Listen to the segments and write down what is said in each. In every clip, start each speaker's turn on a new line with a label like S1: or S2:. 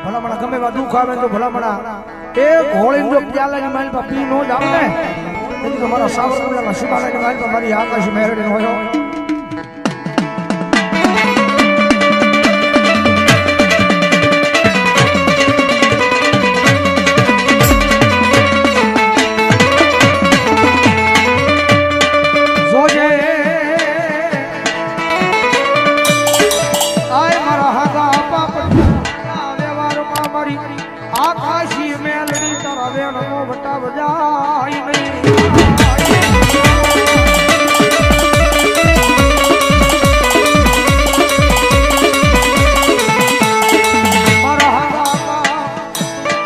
S1: ભલામણા ગમે એવા દુઃખ આવે તો ભલામણા એ ઘોળી જો પ્યાલાની માલ પર પી નો જાવ ને એટલે તો મારા સાવરકુંડલામાં સુબાલાની માલ પર મારી આકાશી મેરડી નો હોય આકાશી મેલડી તારા વેણનો વટા બજાય નહીં મારા હાથમાં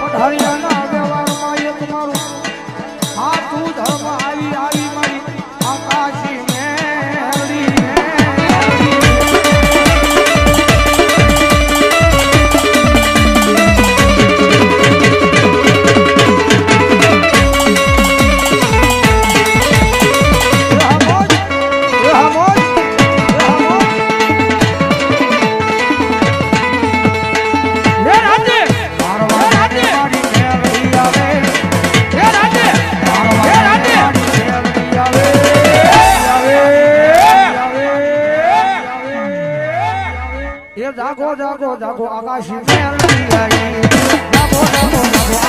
S1: પઢારિયાના વ્યવહારમાં એ તમારું હાથું ધર્મ આવી આવી મારી આકાશી જાગો જાગો જાગો આકાશી મેલડી આવી જાગો જાગો જાગો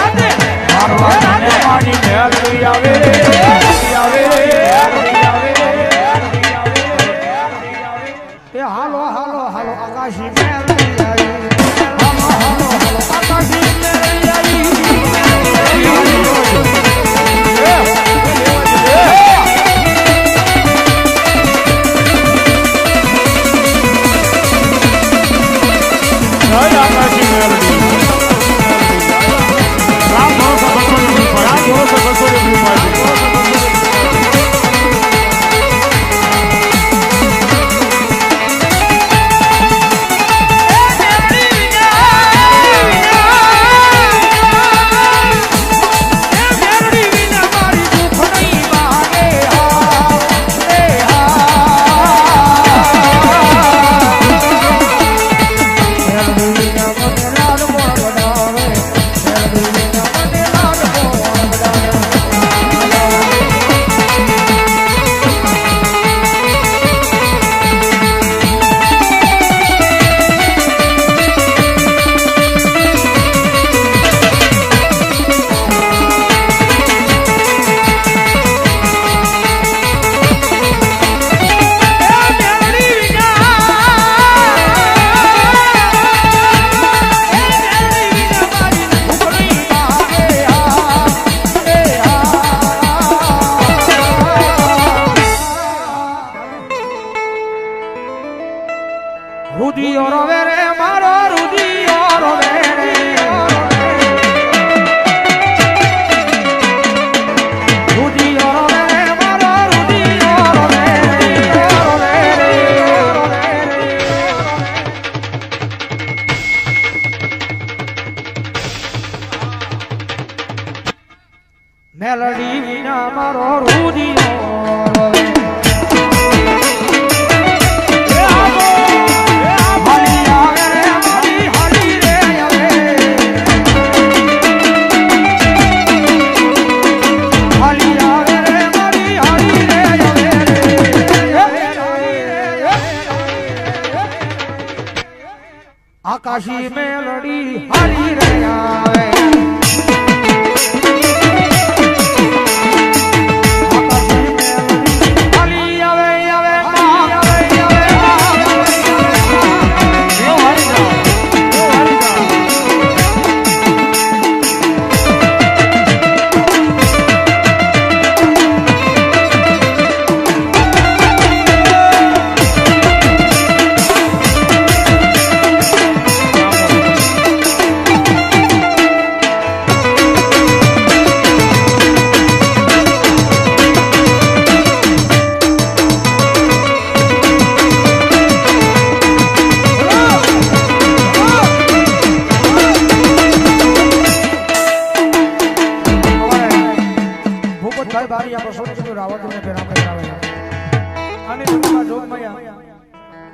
S1: આકાશી મેલડી આવી મેલડી આવી હાલો હાલો હાલો આકાશી મેલડી આવી હાલો હાલો હાલો આકાશી મેલડી આવી આકાશી મેલડી રામ ભરોસા રુદિયો રોવે રે મારો રુદિયો રોવે રે રુદિયો રોવે રે મારો રુદિયો રોવે રે મેલડી વિના મારો રુદિયો રોવે આકાશી મેલડી હારી રહ્યા આવે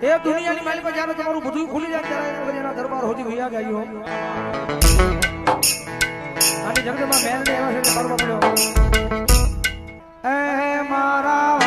S1: એ દુનિયાની માલિક પર જ્યારે તમારું બધું ખુલી જાય ત્યારે એના દરબાર હોતી ભૈયા ગાયો આની જગતમાં મેરને એવા છે કે મારવા પડ્યો એ મારા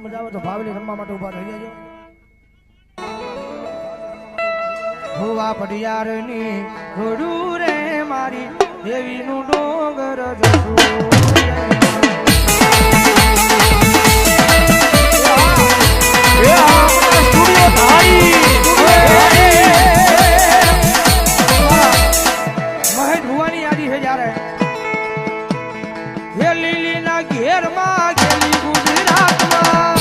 S1: મજા આવે તો ભાવલી રમવા માટે ઉભા થઈ જાજો. હોવા પડિયારની ઘોડું રે મારી દેવીનું ડોંગર જશું. મહેશ ભુવાની યાદી છે જયારે હે લીલી ના ઘેર માં ગેલી ગુજરાતમાં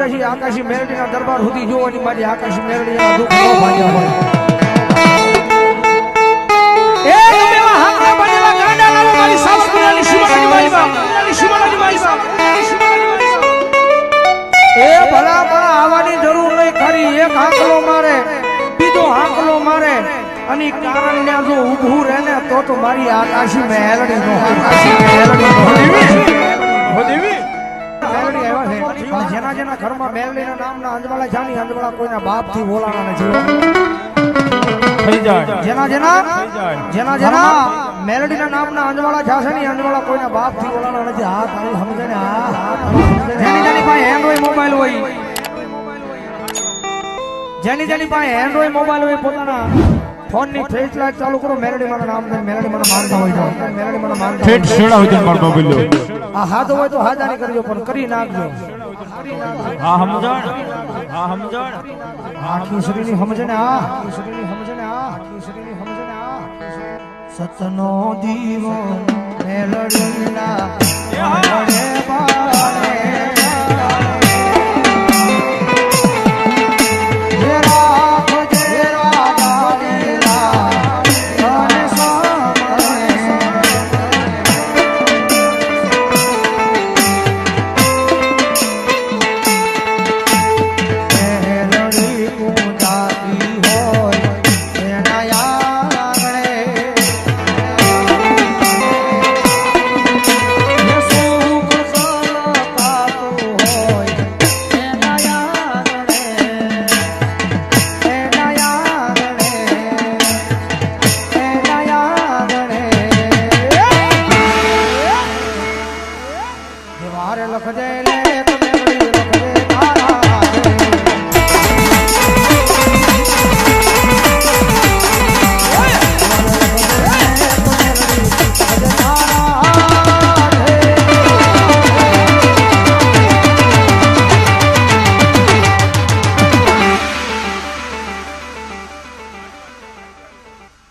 S1: કદાચ આકાશી મેરડીના દરબાર સુધી જોવાની મારી આકાશી મેરડીના દુઃખ ન ભાગ્યા હોય એ તમે એવા હાકરા બનેલા ગાંડા લાવો મારી સાવરકુંડલાની સીમાડાની માલીબા એ ભલા પણ આવવાની જરૂર નહીં ખરી એક હાકલો મારે બીજો હાકલો મારે અને કારણ ને જો ઊભું રહે ને તો મારી આકાશી મેલડી નો જેના જેના ઘરમાં મેલડીના નામના અંજવાળા જાણી અંજવાળા કોઈના બાપ થી બોલાણા નથી જેના જેના મેલડીના નામના અંજવાળા જાશે ને અંજવાળા કોઈના બાપ થી બોલાણા નથી હા તારી સમજે ને જેની પાસે એન્ડ્રોઈડ મોબાઈલ હોય જેની પાસે એન્ડ્રોઈડ મોબાઈલ હોય પોતાના ફોન ની ફ્લેશ લાઈટ ચાલુ કરો મેલડી મારા નામ દે મેલડી મને માનતા હોય તો મેલડી મને માનતા ફેટ છેડા હોય તો માર મોબાઈલ આ હાથ હોય તો હાજાની કરજો પણ કરી નાખજો હા સમજણ આખી શરીરની સમજે ને સતનો દીવો મેલડીના મળે બારે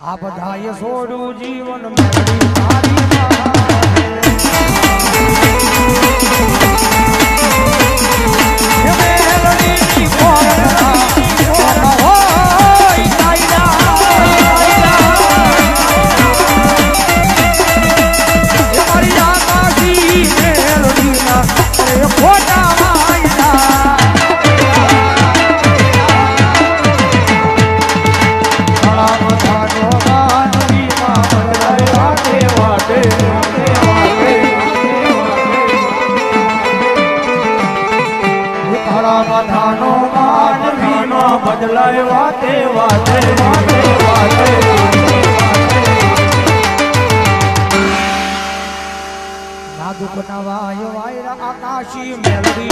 S1: આ બધાએ છોડું જીવન મેળવી તારી બદલાય વાતે વાતે નાદુ બનાવાય વાયરા આકાશી મેલડી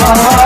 S1: Oh